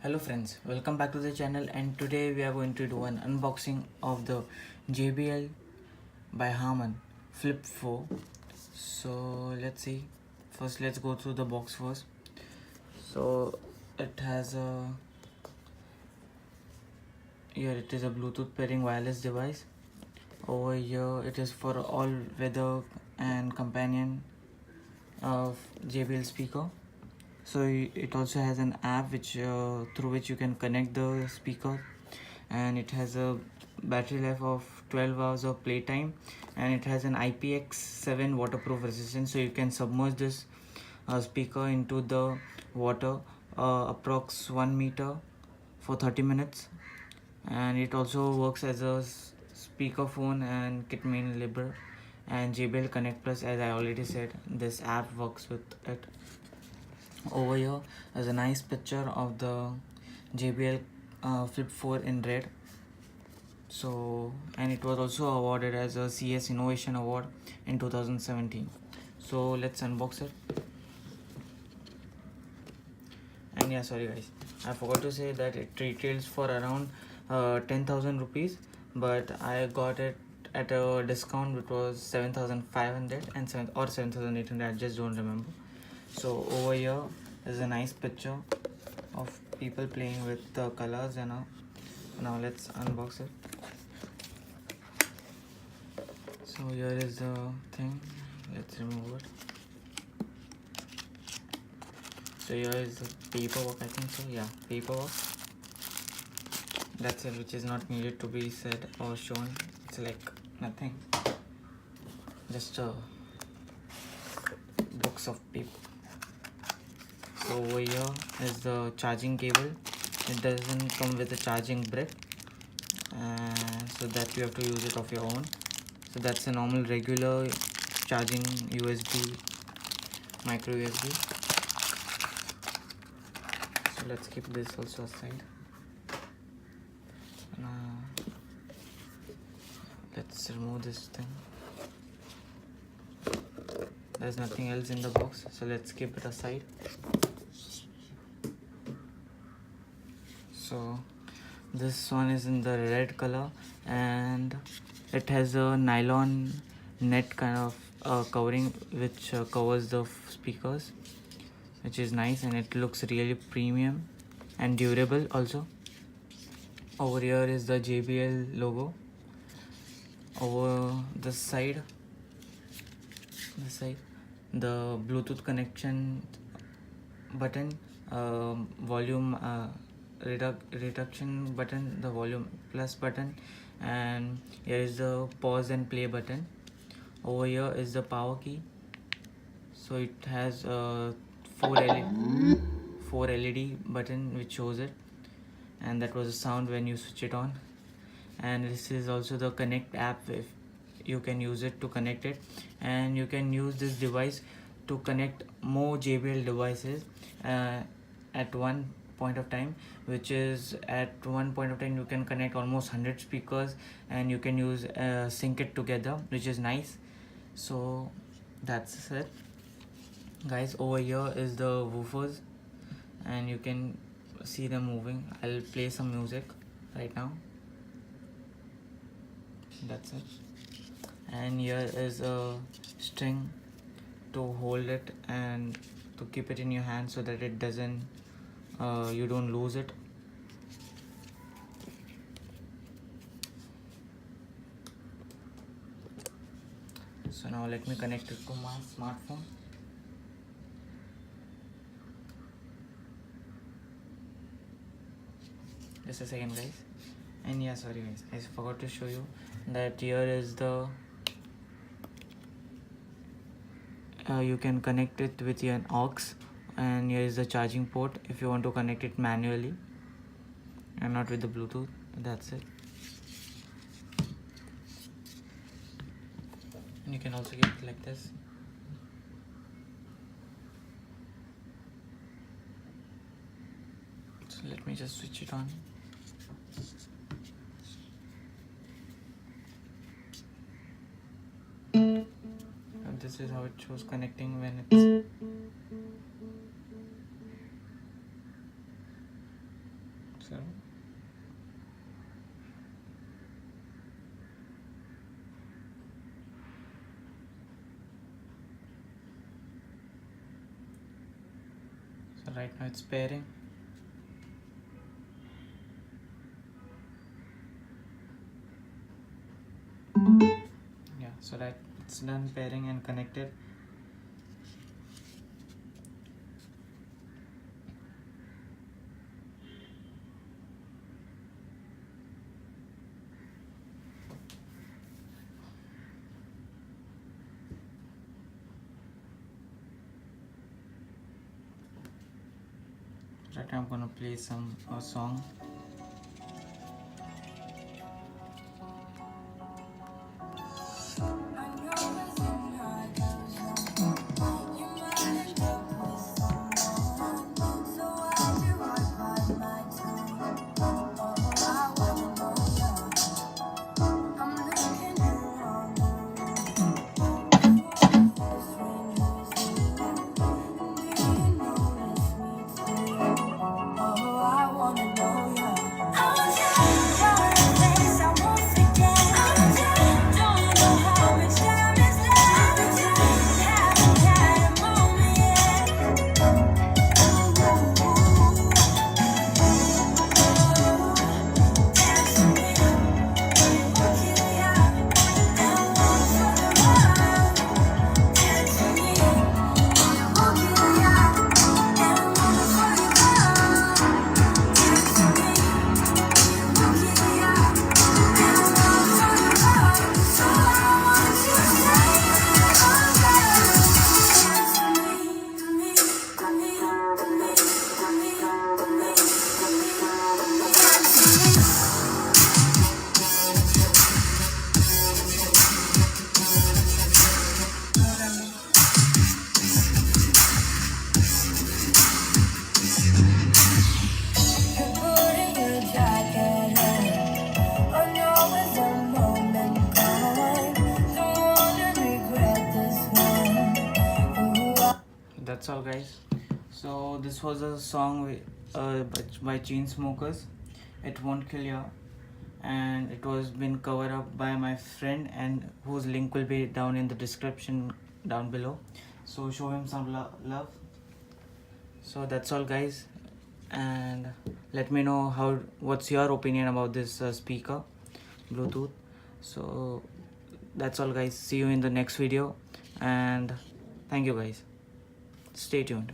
Hello friends, welcome back to the channel, and today we are going to do an unboxing of the JBL by Harman Flip 4. So let's see. First let's go through the box first. So it has a here it is a Bluetooth pairing wireless device. Over here it is for all weather and companion of JBL speaker. So it also has an app through which you can connect the speaker, and it has a battery life of 12 hours of playtime, and it has an IPX7 waterproof resistance, so you can submerge this speaker into the water approx 1 meter for 30 minutes. And it also works as a speakerphone and kit main label, and JBL Connect Plus, as I already said, this app works with it. Over here is a nice picture of the JBL Flip 4 in red. So, and it was also awarded as a CS Innovation Award in 2017. So let's unbox it. And yeah, sorry guys, I forgot to say that it retails for around 10,000 rupees, but I got it at a discount which was 7,500 and 7,800, I just don't remember. So over here is a nice picture of people playing with the colors, and now let's unbox it. So here is the thing, let's remove it. So here is the paperwork, I think so, yeah, paperwork. That's it, which is not needed to be said or shown. It's like nothing, just books of paper. So over here is the charging cable. It doesn't come with a charging brick, so that you have to use it of your own. So that's a normal regular charging USB, micro USB. So let's keep this also aside. Let's remove this thing. There's nothing else in the box, so let's keep it aside. So this one is in the red color, and it has a nylon net kind of covering which covers the speakers, which is nice, and it looks really premium and durable also. Over here is the JBL logo. Over this side, the Bluetooth connection button, volume reduction button, the volume plus button, and here is the pause and play button. Over here is the power key. So it has four LED button which shows it, and that was the sound when you switch it on. And this is also the connect app, if you can use it to connect it, and you can use this device to connect more JBL devices at one point of time, which is at one point of time you can connect almost 100 speakers, and you can use sync it together, which is nice. So that's it guys. Over here is the woofers, and you can see them moving. I'll play some music right now. That's it. And here is a string to hold it and to keep it in your hand so that it doesn't you don't lose it. So now let me connect it to my smartphone. Just a second guys. And yeah, sorry guys, I forgot to show you that here is the you can connect it with your aux, and here is the charging port if you want to connect it manually and not with the Bluetooth. That's it. And you can also get it like this. So let me just switch it on. And this is how it shows connecting when it's So right now it's pairing. Yeah, so that it's done pairing and connected. Right now I'm gonna play a song. That's all, guys. So this was a song by Chainsmokers. It Won't Kill Ya, and it was been covered up by my friend, and whose link will be down in the description down below. So show him some love. So that's all, guys, and let me know what's your opinion about this speaker Bluetooth. So that's all, guys. See you in the next video, and thank you, guys. Stay tuned.